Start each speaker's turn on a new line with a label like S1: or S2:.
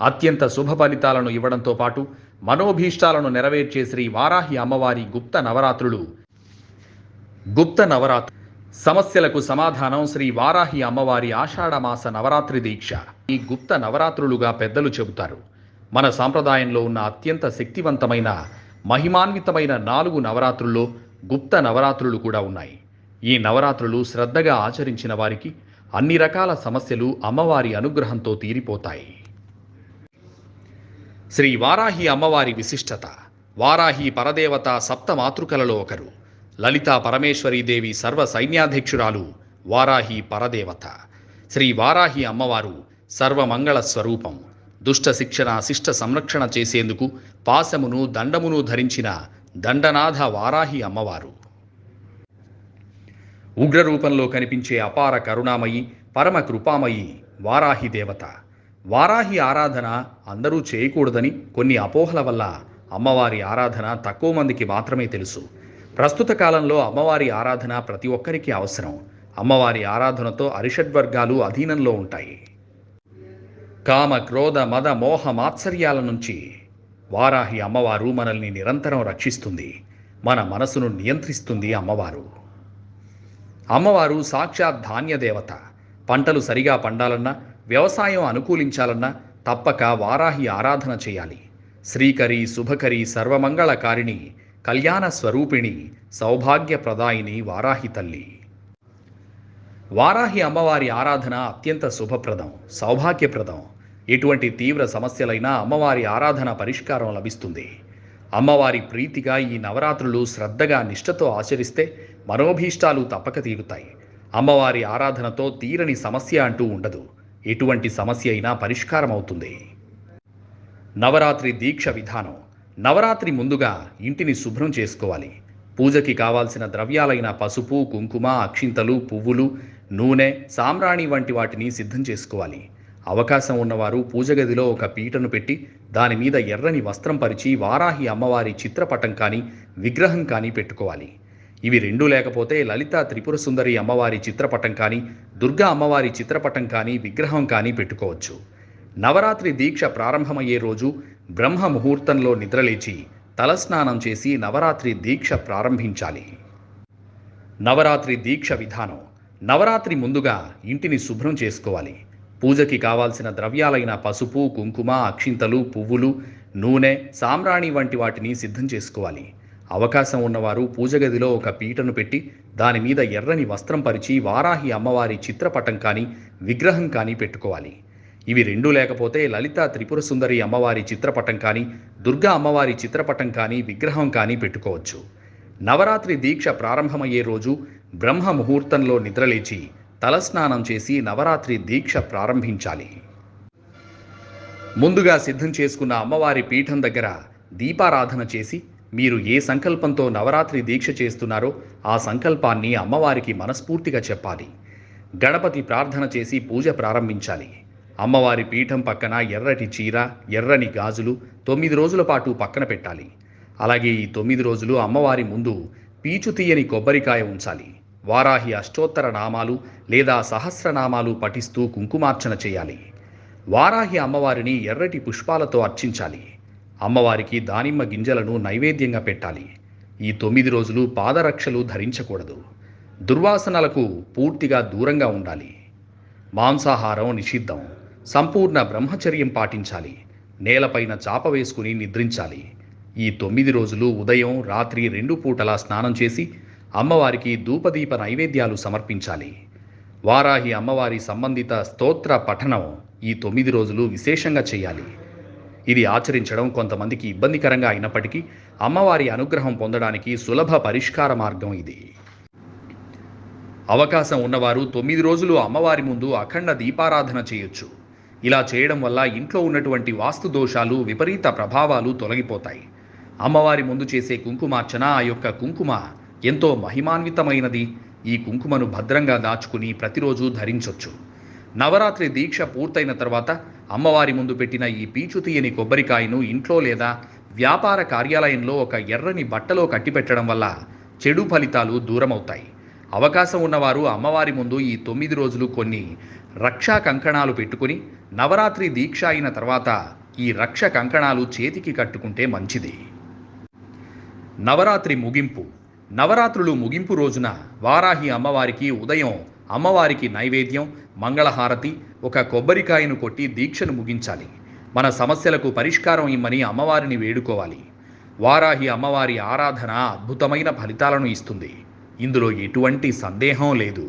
S1: అత్యంత శుభ ఫలితాలను ఇవ్వడంతో పాటు మనోభీష్టాలను నెరవేర్చే శ్రీ వారాహి అమ్మవారి గుప్త నవరాత్రులు సమస్యలకు సమాధానం శ్రీ వారాహి అమ్మవారి ఆషాఢమాస నవరాత్రి దీక్ష. ఈ గుప్త నవరాత్రులుగా పెద్దలు చెబుతారు. మన సాంప్రదాయంలో ఉన్న అత్యంత శక్తివంతమైన మహిమాన్వితమైన 4 నవరాత్రుల్లో గుప్త నవరాత్రులు కూడా ఉన్నాయి. ఈ నవరాత్రులు శ్రద్ధగా ఆచరించిన వారికి అన్ని రకాల సమస్యలు అమ్మవారి అనుగ్రహంతో తీరిపోతాయి. శ్రీ వారాహి అమ్మవారి విశిష్టత. వారాహి పరదేవత సప్తమాతృకలలో ఒకరు. లలితా పరమేశ్వరీదేవి సర్వ సైన్యాధ్యక్షురాలు వారాహి పరదేవత. శ్రీ వారాహి అమ్మవారు సర్వమంగళ స్వరూపం. దుష్ట శిక్షణ శిష్ట సంరక్షణ చేసేందుకు పాశమును దండమును ధరించిన దండనాథ వారాహి అమ్మవారు. ఉగ్రరూపంలో కనిపించే అపార కరుణామయి పరమ కృపామయి వారాహి దేవత. వారాహి ఆరాధన అందరూ చేయకూడదని కొన్ని అపోహల వల్ల అమ్మవారి ఆరాధన తక్కువ మందికి మాత్రమే తెలుసు. ప్రస్తుత కాలంలో అమ్మవారి ఆరాధన ప్రతి ఒక్కరికి అవసరం. అమ్మవారి ఆరాధనతో అరిషడ్వర్గాలు అధీనంలో ఉంటాయి. కామ క్రోధ మద మోహ మాత్సర్యాల నుంచి వారాహి అమ్మవారు మనల్ని నిరంతరం రక్షిస్తుంది. మన మనసును నియంత్రిస్తుంది అమ్మవారు సాక్షాత్ ధాన్య దేవత. పంటలు సరిగా పండాలన్నా వ్యవసాయం అనుకూలించాలన్నా తప్పక వారాహి ఆరాధన చేయాలి. శ్రీకరి శుభకరి సర్వమంగళకారిణి కళ్యాణ స్వరూపిణి సౌభాగ్యప్రదాయిని వారాహి తల్లి. వారాహి అమ్మవారి ఆరాధన అత్యంత శుభప్రదం, సౌభాగ్యప్రదం. ఎటువంటి తీవ్ర సమస్యలైనా అమ్మవారి ఆరాధన పరిష్కారం లభిస్తుంది. అమ్మవారి ప్రీతిగా ఈ నవరాత్రులు శ్రద్ధగా నిష్ఠతో ఆచరిస్తే మనోభీష్టాలు తప్పక తీరుతాయి. అమ్మవారి ఆరాధనతో తీరని సమస్య అంటూ ఉండదు. ఎటువంటి సమస్య అయినా పరిష్కారం అవుతుంది. నవరాత్రి దీక్ష విధానం. నవరాత్రి ముందుగా ఇంటిని శుభ్రం చేసుకోవాలి. పూజకి కావాల్సిన ద్రవ్యాలైన పసుపు కుంకుమ అక్షింతలు పువ్వులు నూనె సాంబ్రాణి వంటి వాటిని సిద్ధం చేసుకోవాలి. అవకాశం ఉన్నవారు పూజ గదిలో ఒక పీటను పెట్టి దాని మీద ఎర్రని వస్త్రం పరిచి వారాహి అమ్మవారి చిత్రపటం కానీ విగ్రహం కానీ పెట్టుకోవాలి. ఇవి రెండూ లేకపోతే లలిత త్రిపుర సుందరి అమ్మవారి చిత్రపటం కానీ దుర్గా అమ్మవారి చిత్రపటం కానీ విగ్రహం కానీ పెట్టుకోవచ్చు. నవరాత్రి దీక్ష ప్రారంభమయ్యే రోజు బ్రహ్మ ముహూర్తంలో నిద్రలేచి తలస్నానం చేసి నవరాత్రి దీక్ష ప్రారంభించాలి. నవరాత్రి దీక్ష విధానం. నవరాత్రి ముందుగా ఇంటిని శుభ్రం చేసుకోవాలి. పూజకి కావాల్సిన ద్రవ్యాలైన పసుపు కుంకుమ అక్షింతలు పువ్వులు నూనె సాంబ్రాణి వంటి వాటిని సిద్ధం చేసుకోవాలి. అవకాశం ఉన్నవారు పూజ గదిలో ఒక పీటను పెట్టి దాని మీద ఎర్రని వస్త్రం పరిచి వారాహి అమ్మవారి చిత్రపటం కానీ విగ్రహం కానీ పెట్టుకోవాలి. ఇవి రెండూ లేకపోతే లలిత త్రిపుర సుందరి అమ్మవారి చిత్రపటం కానీ దుర్గా అమ్మవారి చిత్రపటం కానీ విగ్రహం కానీ పెట్టుకోవచ్చు. నవరాత్రి దీక్ష ప్రారంభమయ్యే రోజు బ్రహ్మ ముహూర్తంలో నిద్రలేచి తలస్నానం చేసి నవరాత్రి దీక్ష ప్రారంభించాలి. ముందుగా సిద్ధం చేసుకున్న అమ్మవారి పీఠం దగ్గర దీపారాధన చేసి మీరు ఏ సంకల్పంతో నవరాత్రి దీక్ష చేస్తున్నారో ఆ సంకల్పాన్ని అమ్మవారికి మనస్ఫూర్తిగా చెప్పాలి. గణపతి ప్రార్థన చేసి పూజ ప్రారంభించాలి. అమ్మవారి పీఠం పక్కన ఎర్రటి చీర ఎర్రని గాజులు 9 రోజుల పాటు పక్కన పెట్టాలి. అలాగే ఈ 9 రోజులు అమ్మవారి ముందు పీచు తీయని కొబ్బరికాయ ఉంచాలి. వారాహి అష్టోత్తర నామాలు లేదా సహస్రనామాలు పఠిస్తూ కుంకుమార్చన చేయాలి. వారాహి అమ్మవారిని ఎర్రటి పుష్పాలతో అర్చించాలి. అమ్మవారికి దానిమ్మ గింజలను నైవేద్యంగా పెట్టాలి. ఈ 9 రోజులు పాదరక్షలు ధరించకూడదు. దుర్వాసనలకు పూర్తిగా దూరంగా ఉండాలి. మాంసాహారం నిషిద్ధం. సంపూర్ణ బ్రహ్మచర్యం పాటించాలి. నేలపైన చాప వేసుకుని నిద్రించాలి. ఈ 9 రోజులు ఉదయం రాత్రి 2 పూటలా స్నానం చేసి అమ్మవారికి ధూపదీప నైవేద్యాలు సమర్పించాలి. వారాహి అమ్మవారి సంబంధిత స్తోత్ర పఠనం ఈ 9 రోజులు విశేషంగా చేయాలి. ఇది ఆచరించడం కొంతమందికి ఇబ్బందికరంగా అయినప్పటికీ అమ్మవారి అనుగ్రహం పొందడానికి సులభ పరిష్కార మార్గం ఇది. అవకాశం ఉన్నవారు 9 రోజులు అమ్మవారి ముందు అఖండ దీపారాధన చేయొచ్చు. ఇలా చేయడం వల్ల ఇంట్లో ఉన్నటువంటి వాస్తు దోషాలు విపరీత ప్రభావాలు తొలగిపోతాయి. అమ్మవారి ముందు చేసే కుంకుమార్చన ఆ యొక్క కుంకుమ ఎంతో మహిమాన్వితమైనది. ఈ కుంకుమను భద్రంగా దాచుకుని ప్రతిరోజు ధరించొచ్చు. నవరాత్రి దీక్ష పూర్తయిన తర్వాత అమ్మవారి ముందు పెట్టిన ఈ పీచు తీయని కొబ్బరికాయను ఇంట్లో లేదా వ్యాపార కార్యాలయంలో ఒక ఎర్రని బట్టలో కట్టిపెట్టడం వల్ల చెడు ఫలితాలు దూరమవుతాయి. అవకాశం ఉన్నవారు అమ్మవారి ముందు ఈ 9 రోజులు కొన్ని రక్షా కంకణాలు పెట్టుకుని నవరాత్రి దీక్ష అయిన తర్వాత ఈ రక్ష కంకణాలు చేతికి కట్టుకుంటే మంచిది. నవరాత్రి ముగింపు. నవరాత్రులు ముగింపు రోజున వారాహి అమ్మవారికి ఉదయం అమ్మవారికి నైవేద్యం, మంగళహారతి, ఒక కొబ్బరికాయను కొట్టి దీక్షను ముగించాలి. మన సమస్యలకు పరిష్కారం ఇమ్మని అమ్మవారిని వేడుకోవాలి. వారాహి అమ్మవారి ఆరాధన అద్భుతమైన ఫలితాలను ఇస్తుంది. ఇందులో ఎటువంటి సందేహం లేదు.